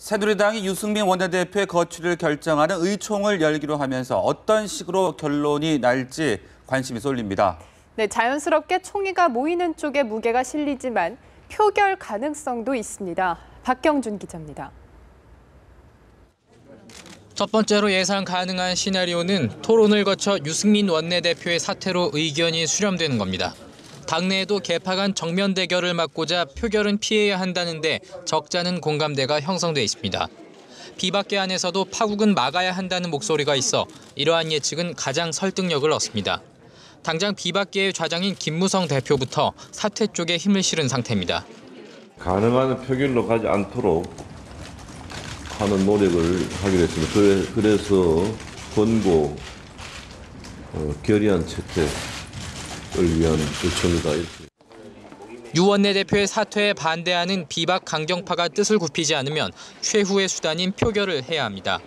새누리당이 유승민 원내대표의 거취를 결정하는 의총을 열기로 하면서 어떤 식으로 결론이 날지 관심이 쏠립니다. 네, 자연스럽게 총의가 모이는 쪽에 무게가 실리지만 표결 가능성도 있습니다. 박경준 기자입니다. 첫 번째로 예상 가능한 시나리오는 토론을 거쳐 유승민 원내대표의 사퇴로 의견이 수렴되는 겁니다. 당내에도 개파 간 정면 대결을 막고자 표결은 피해야 한다는데 적잖은 공감대가 형성돼 있습니다. 비박계 안에서도 파국은 막아야 한다는 목소리가 있어 이러한 예측은 가장 설득력을 얻습니다. 당장 비박계의 좌장인 김무성 대표부터 사퇴 쪽에 힘을 실은 상태입니다. 가능한 표결로 가지 않도록 하는 노력을 하기로 했습니다. 그래서 권고, 결의안 채택을 위한 요청이다. 유 원내대표의 사퇴에 반대하는 비박 강경파가 뜻을 굽히지 않으면 최후의 수단인 표결을 해야 합니다.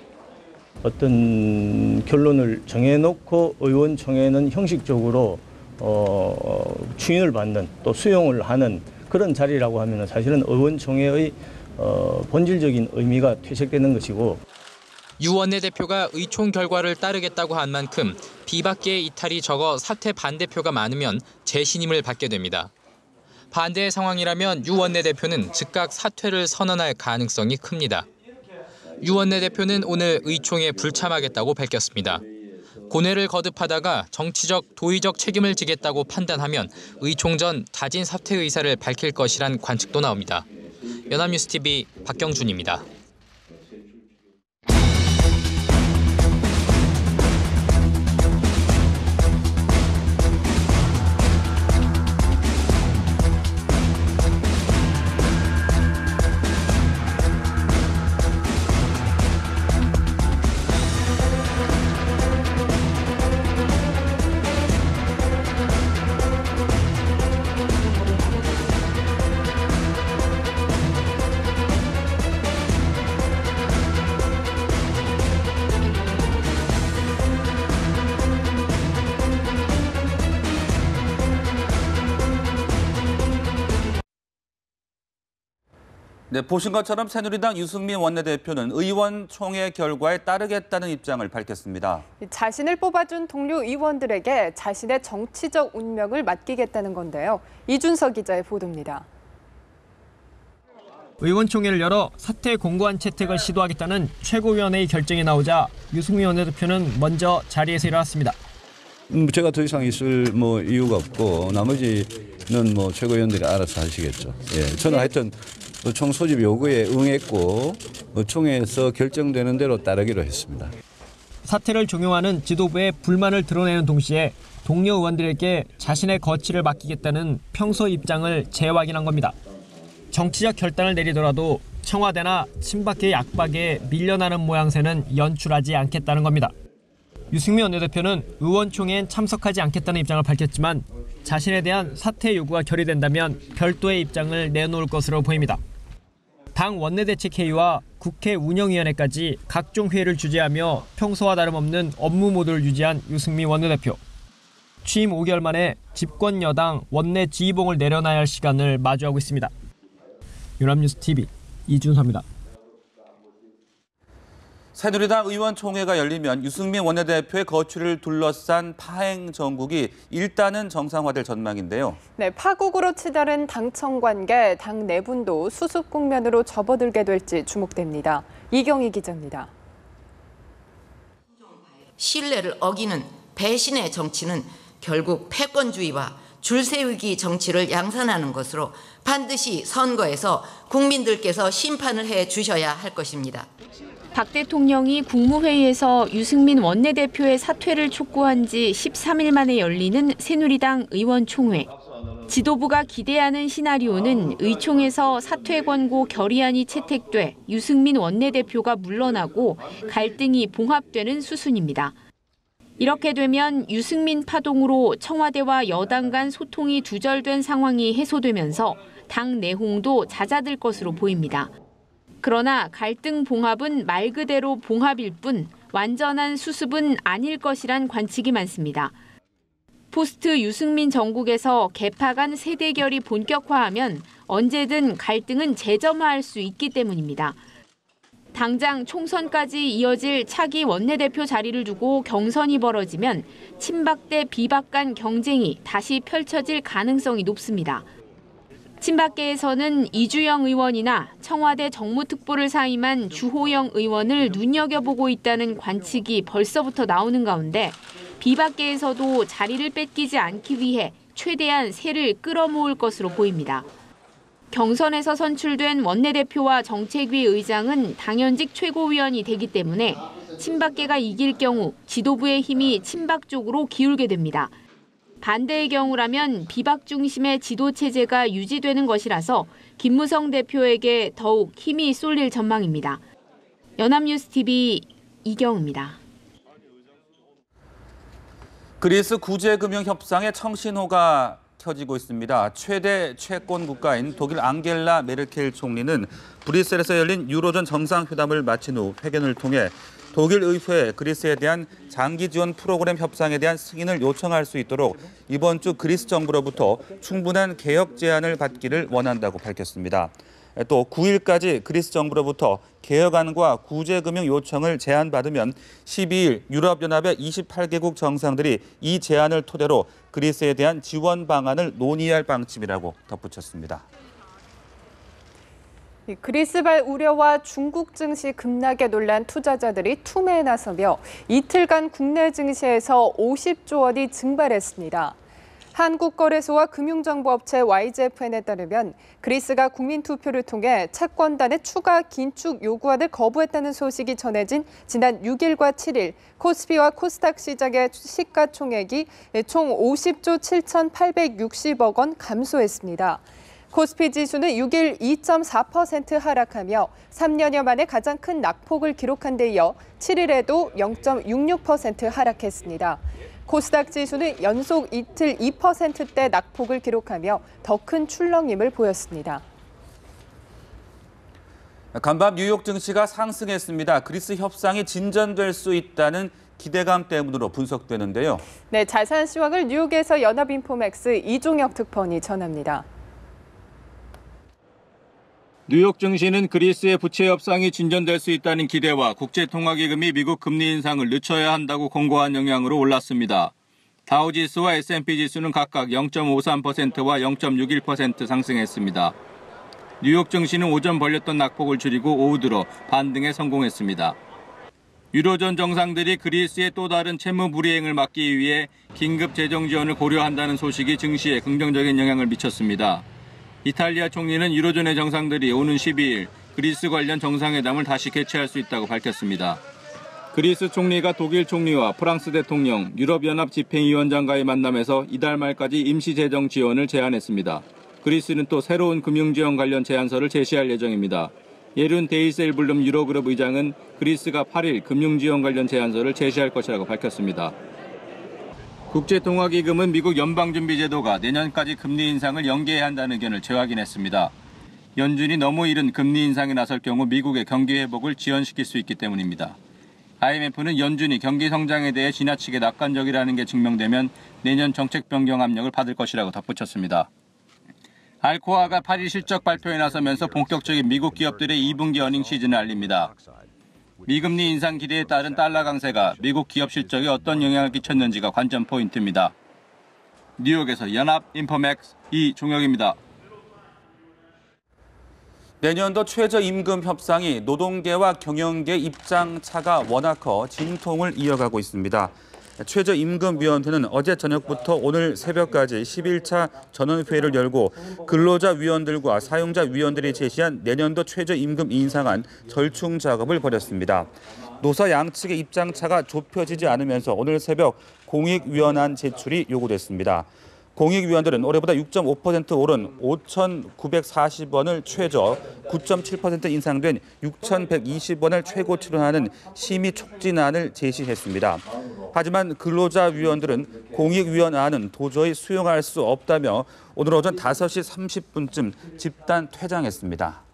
어떤 결론을 정해놓고 의원총회는 형식적으로 추인을 받는 또 수용을 하는 그런 자리라고 하면 사실은 의원총회의 본질적인 의미가 퇴색되는 것이고, 유 원내대표가 의총 결과를 따르겠다고 한 만큼 비박계의 이탈이 적어 사퇴 반대표가 많으면 재신임을 받게 됩니다. 반대의 상황이라면 유 원내대표는 즉각 사퇴를 선언할 가능성이 큽니다. 유 원내대표는 오늘 의총에 불참하겠다고 밝혔습니다. 고뇌를 거듭하다가 정치적, 도의적 책임을 지겠다고 판단하면 의총 전 다진 사퇴 의사를 밝힐 것이란 관측도 나옵니다. 연합뉴스TV 박경준입니다. 네, 보신 것처럼 새누리당 유승민 원내대표는 의원총회 결과에 따르겠다는 입장을 밝혔습니다. 자신을 뽑아준 동료 의원들에게 자신의 정치적 운명을 맡기겠다는 건데요. 이준석 기자의 보도입니다. 의원총회를 열어 사퇴 공고한 채택을 시도하겠다는 최고위원회의 결정이 나오자 유승민 원내대표는 먼저 자리에서 일어났습니다. 제가 더 이상 있을 이유가 없고 나머지는 최고위원들이 알아서 하시겠죠. 예, 저는 하여튼 총 소집 요구에 응했고 총회에서 결정되는 대로 따르기로 했습니다. 사퇴를 종용하는 지도부의 불만을 드러내는 동시에 동료 의원들에게 자신의 거취를 맡기겠다는 평소 입장을 재확인한 겁니다. 정치적 결단을 내리더라도 청와대나 친박계의 압박에 밀려나는 모양새는 연출하지 않겠다는 겁니다. 유승민 원내대표는 의원총회엔 참석하지 않겠다는 입장을 밝혔지만 자신에 대한 사퇴 요구가 결의된다면 별도의 입장을 내놓을 것으로 보입니다. 당 원내대책회의와 국회 운영위원회까지 각종 회의를 주재하며 평소와 다름없는 업무 모드를 유지한 유승민 원내대표. 취임 5개월 만에 집권 여당 원내 지휘봉을 내려놔야 할 시간을 마주하고 있습니다. 연합뉴스TV 이준서입니다. 새누리당 의원총회가 열리면 유승민 원내대표의 거취를 둘러싼 파행 정국이 일단은 정상화될 전망인데요. 네, 파국으로 치달은 당청 관계, 당 내분도 수습 국면으로 접어들게 될지 주목됩니다. 이경희 기자입니다. 신뢰를 어기는 배신의 정치는 결국 패권주의와 줄세우기 정치를 양산하는 것으로 반드시 선거에서 국민들께서 심판을 해 주셔야 할 것입니다. 박 대통령이 국무회의에서 유승민 원내대표의 사퇴를 촉구한 지 13일 만에 열리는 새누리당 의원총회. 지도부가 기대하는 시나리오는 의총에서 사퇴 권고 결의안이 채택돼 유승민 원내대표가 물러나고 갈등이 봉합되는 수순입니다. 이렇게 되면 유승민 파동으로 청와대와 여당 간 소통이 두절된 상황이 해소되면서 당 내홍도 잦아들 것으로 보입니다. 그러나 갈등 봉합은 말 그대로 봉합일 뿐 완전한 수습은 아닐 것이란 관측이 많습니다. 포스트 유승민 정국에서 개파 간 세대결이 본격화하면 언제든 갈등은 재점화할 수 있기 때문입니다. 당장 총선까지 이어질 차기 원내대표 자리를 두고 경선이 벌어지면 친박 대 비박 간 경쟁이 다시 펼쳐질 가능성이 높습니다. 친박계에서는 이주영 의원이나 청와대 정무특보를 사임한 주호영 의원을 눈여겨보고 있다는 관측이 벌써부터 나오는 가운데 비박계에서도 자리를 뺏기지 않기 위해 최대한 세를 끌어모을 것으로 보입니다. 경선에서 선출된 원내대표와 정책위 의장은 당연직 최고위원이 되기 때문에 친박계가 이길 경우 지도부의 힘이 친박 쪽으로 기울게 됩니다. 반대의 경우라면 비박 중심의 지도 체제가 유지되는 것이라서 김무성 대표에게 더욱 힘이 쏠릴 전망입니다. 연합뉴스TV 이경우입니다. 그리스 구제금융협상의 청신호가 켜지고 있습니다. 최대 채권 국가인 독일 앙겔라 메르켈 총리는 브뤼셀에서 열린 유로존 정상회담을 마친 후 회견을 통해 독일 의회에 그리스에 대한 장기 지원 프로그램 협상에 대한 승인을 요청할 수 있도록 이번 주 그리스 정부로부터 충분한 개혁 제안을 받기를 원한다고 밝혔습니다. 또 9일까지 그리스 정부로부터 개혁안과 구제금융 요청을 제안받으면 12일 유럽연합의 28개국 정상들이 이 제안을 토대로 그리스에 대한 지원 방안을 논의할 방침이라고 덧붙였습니다. 그리스발 우려와 중국 증시 급락에 놀란 투자자들이 투매에 나서며 이틀간 국내 증시에서 50조 원이 증발했습니다. 한국거래소와 금융정보업체 YGFN에 따르면 그리스가 국민투표를 통해 채권단의 추가 긴축 요구안을 거부했다는 소식이 전해진 지난 6일과 7일 코스피와 코스닥 시장의 시가총액이 총 50조 7,860억 원 감소했습니다. 코스피 지수는 6일 2.4% 하락하며 3년여 만에 가장 큰 낙폭을 기록한 데 이어 7일에도 0.66% 하락했습니다. 코스닥 지수는 연속 이틀 2%대 낙폭을 기록하며 더 큰 출렁임을 보였습니다. 간밤 뉴욕 증시가 상승했습니다. 그리스 협상이 진전될 수 있다는 기대감 때문으로 분석되는데요. 네, 자세한 시황을 뉴욕에서 연합인포맥스 이종혁 특파원이 전합니다. 뉴욕 증시는 그리스의 부채 협상이 진전될 수 있다는 기대와 국제통화기금이 미국 금리 인상을 늦춰야 한다고 권고한 영향으로 올랐습니다. 다우지수와 S&P 지수는 각각 0.53%와 0.61% 상승했습니다. 뉴욕 증시는 오전 벌렸던 낙폭을 줄이고 오후 들어 반등에 성공했습니다. 유로존 정상들이 그리스의 또 다른 채무 불이행을 막기 위해 긴급 재정 지원을 고려한다는 소식이 증시에 긍정적인 영향을 미쳤습니다. 이탈리아 총리는 유로존의 정상들이 오는 12일 그리스 관련 정상회담을 다시 개최할 수 있다고 밝혔습니다. 그리스 총리가 독일 총리와 프랑스 대통령, 유럽연합 집행위원장과의 만남에서 이달 말까지 임시재정 지원을 제안했습니다. 그리스는 또 새로운 금융지원 관련 제안서를 제시할 예정입니다. 예룬 데이셀블룸 유로그룹 의장은 그리스가 8일 금융지원 관련 제안서를 제시할 것이라고 밝혔습니다. 국제통화기금은 미국 연방준비제도가 내년까지 금리 인상을 연기해야 한다는 의견을 재확인했습니다. 연준이 너무 이른 금리 인상에 나설 경우 미국의 경기 회복을 지연시킬 수 있기 때문입니다. IMF는 연준이 경기 성장에 대해 지나치게 낙관적이라는 게 증명되면 내년 정책 변경 압력을 받을 것이라고 덧붙였습니다. 알코아가 8일 실적 발표에 나서면서 본격적인 미국 기업들의 2분기 어닝 시즌을 알립니다. 미금리 인상 기대에 따른 달러 강세가 미국 기업 실적에 어떤 영향을 끼쳤는지가 관전 포인트입니다. 뉴욕에서 연합인포맥스 이종혁입니다. 내년도 최저임금 협상이 노동계와 경영계 입장차가 워낙 커 진통을 이어가고 있습니다. 최저임금위원회는 어제 저녁부터 오늘 새벽까지 11차 전원회의를 열고 근로자위원들과 사용자위원들이 제시한 내년도 최저임금 인상안 절충 작업을 벌였습니다. 노사 양측의 입장차가 좁혀지지 않으면서 오늘 새벽 공익위원안 제출이 요구됐습니다. 공익위원들은 올해보다 6.5% 오른 5,940원을 최저, 9.7% 인상된 6,120원을 최고치로 하는 심의 촉진안을 제시했습니다. 하지만 근로자위원들은 공익위원안은 도저히 수용할 수 없다며 오늘 오전 5시 30분쯤 집단 퇴장했습니다.